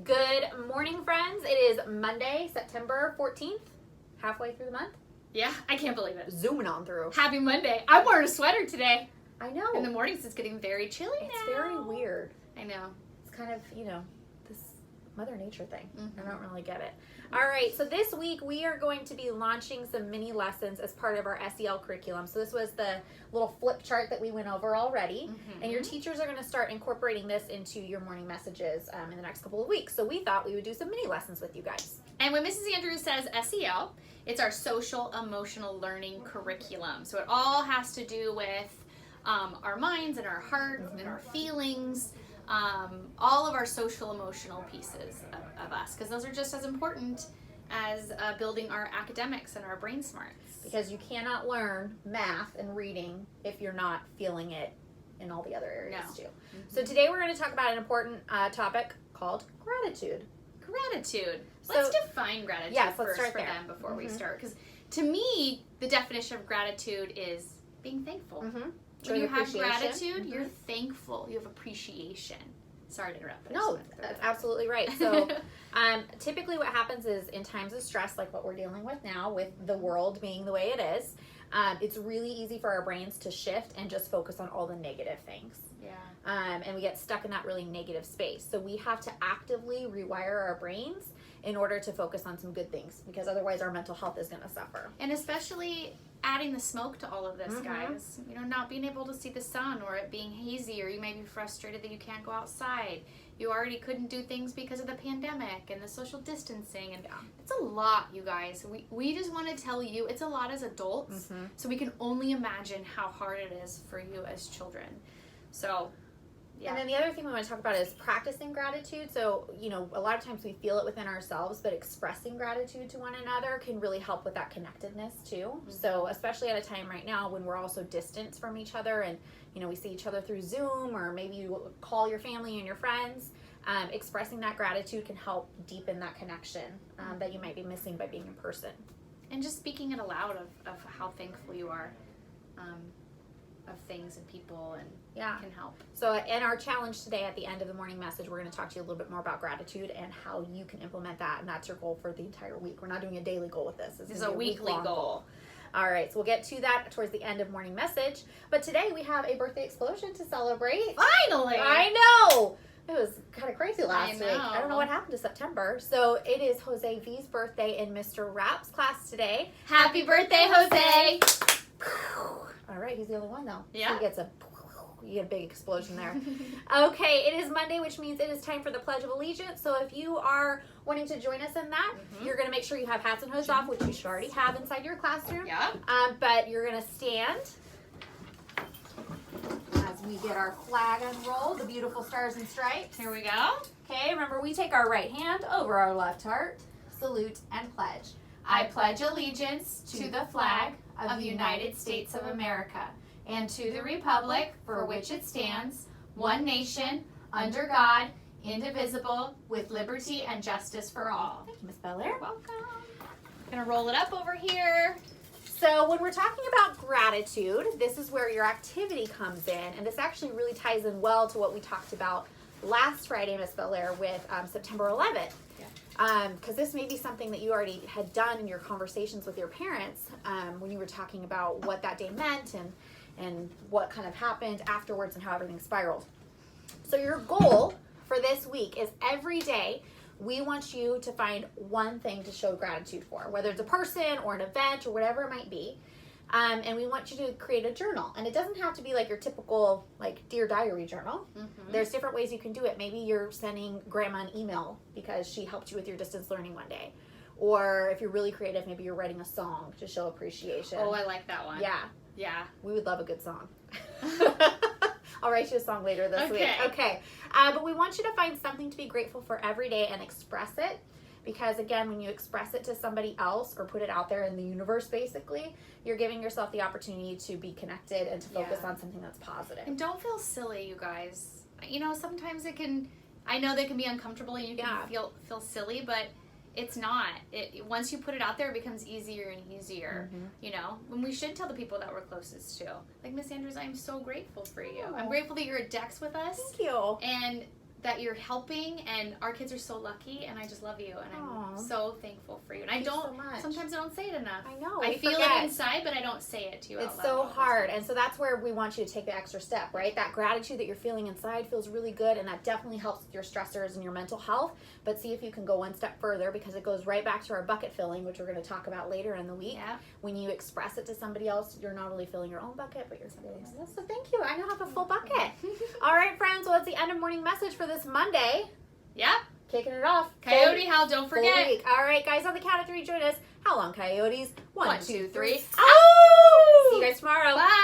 Good morning, friends. It is Monday, September 14th, halfway through the month. Yeah, I can't believe it. Zooming on through. Happy Monday. I'm wearing a sweater today. I know. In the mornings, it's getting very chilly It's now. very weird. I know. It's kind of, this Mother Nature thing. Mhm. I don't really get it. All right, so this week we are going to be launching some mini lessons as part of our SEL curriculum. So this was the little flip chart that we went over already. Mhm. And your teachers are going to start incorporating this into your morning messages in the next couple of weeks. So we thought we would do some mini lessons with you guys. And when Mrs. Andrews says SEL, it's our social emotional learning curriculum. So it all has to do with our minds and our heart and our feelings, all of our social emotional pieces of us, because those are just as important as building our academics and our brain smarts. Because you cannot learn math and reading if you're not feeling it in all the other areas too. So today we're going to talk about an important topic called gratitude. Gratitude. So- Let's define gratitude Yes, let's first start for there. them before we start. Because to me, the definition of gratitude is being thankful. Mm-hmm. When you have gratitude, you're thankful. You have appreciation. Sorry to interrupt. But I just No, wanted to throw that's that out. absolutely right. So typically what happens is in times of stress, like what we're dealing with now with the world being the way it is, it's really easy for our brains to shift and just focus on all the negative things. Yeah. And we get stuck in that really negative space. So we have to actively rewire our brains in order to focus on some good things, because otherwise our mental health is going to suffer. And especially adding the smoke to all of this, guys. You know, not being able to see the sun, or it being hazy, or you may be frustrated that you can't go outside. You already couldn't do things because of the pandemic and the social distancing, and it's a lot, you guys. We just want to tell you it's a lot as adults, so we can only imagine how hard it is for you as children. So, yeah. And then the other thing we want to talk about is practicing gratitude. So, a lot of times we feel it within ourselves, but expressing gratitude to one another can really help with that connectedness too. So, especially at a time right now when we're also distant from each other and, we see each other through Zoom, or maybe you call your family and your friends, expressing that gratitude can help deepen that connection that you might be missing by being in person. And just speaking it aloud of how thankful you are of things and people, and can help. So in our challenge today at the end of the morning message, we're going to talk to you a little bit more about gratitude and how you can implement that, and that's your goal for the entire week. We're not doing a daily goal with this. This is a weekly goal. All right, so we'll get to that towards the end of morning message. But today we have a birthday explosion to celebrate. Finally! I know! It was kind of crazy last I week. know. I don't know what happened to September. So it is Jose V's birthday in Mr. Rapp's class today. Happy birthday, Jose! All right, he's the only one though. Yeah. So you get a big explosion there. Okay, it is Monday, which means it is time for the Pledge of Allegiance. So if you are wanting to join us in that, you're going to make sure you have hats and hoods off, which you should already have inside your classroom. Yeah. But you're going to stand as we get our flag unrolled, the beautiful stars and stripes. Here we go. Okay, remember we take our right hand over our left heart, salute, and pledge. I pledge allegiance to the flag of the United States of America and to the republic for which it stands, one nation, under God, indivisible, with liberty and justice for all. Thank you, Miss Belair. Welcome. Gonna roll it up over here. So when we're talking about gratitude, this is where your activity comes in, and this actually really ties in well to what we talked about last Friday, Miss Belair, with September 11th. Because this may be something that you already had done in your conversations with your parents when you were talking about what that day meant and what kind of happened afterwards and how everything spiraled. So your goal for this week is every day we want you to find one thing to show gratitude for, whether it's a person or an event or whatever it might be. And we want you to create a journal. And it doesn't have to be like your typical Dear Diary journal. There's different ways you can do it. Maybe you're sending grandma an email because she helped you with your distance learning one day. Or if you're really creative, maybe you're writing a song to show appreciation. Oh, I like that one. Yeah. Yeah. We would love a good song. I'll write you a song later this week. Okay. But we want you to find something to be grateful for every day and express it. Because again, when you express it to somebody else or put it out there in the universe, basically, you're giving yourself the opportunity to be connected and to focus on something that's positive. And don't feel silly, you guys. Sometimes I know they can be uncomfortable and you can feel silly, but it's not. Once you put it out there, it becomes easier and easier. When we should tell the people that we're closest to. Like Miss Andrews, I'm so grateful for you. I'm grateful that you're at Dex with us. Thank you. And that you're helping, and our kids are so lucky, and I just love you, and Aw. I'm so thankful for you. And Thank you so I much. sometimes I don't say it enough. I know. I we feel forget. it inside, but I don't say it to you. It's out loud so all the hard. time. And so that's where we want you to take the extra step, right? That gratitude that you're feeling inside feels really good, and that definitely helps with your stressors and your mental health. But see if you can go one step further, because it goes right back to our bucket filling, which we're going to talk about later in the week. Yeah. When you express it to somebody else, you're not only filling your own bucket, but you're somebody else's. So thank you. I now have a full bucket. All right, friends. Well, it's the end of morning message for this Monday. Yep. Kicking it off. Coyote Howl, don't Full forget. week. All right, guys. On the count of three, join us. How long, coyotes? 1, 2, 3. Three. Oh! See you guys tomorrow. Bye.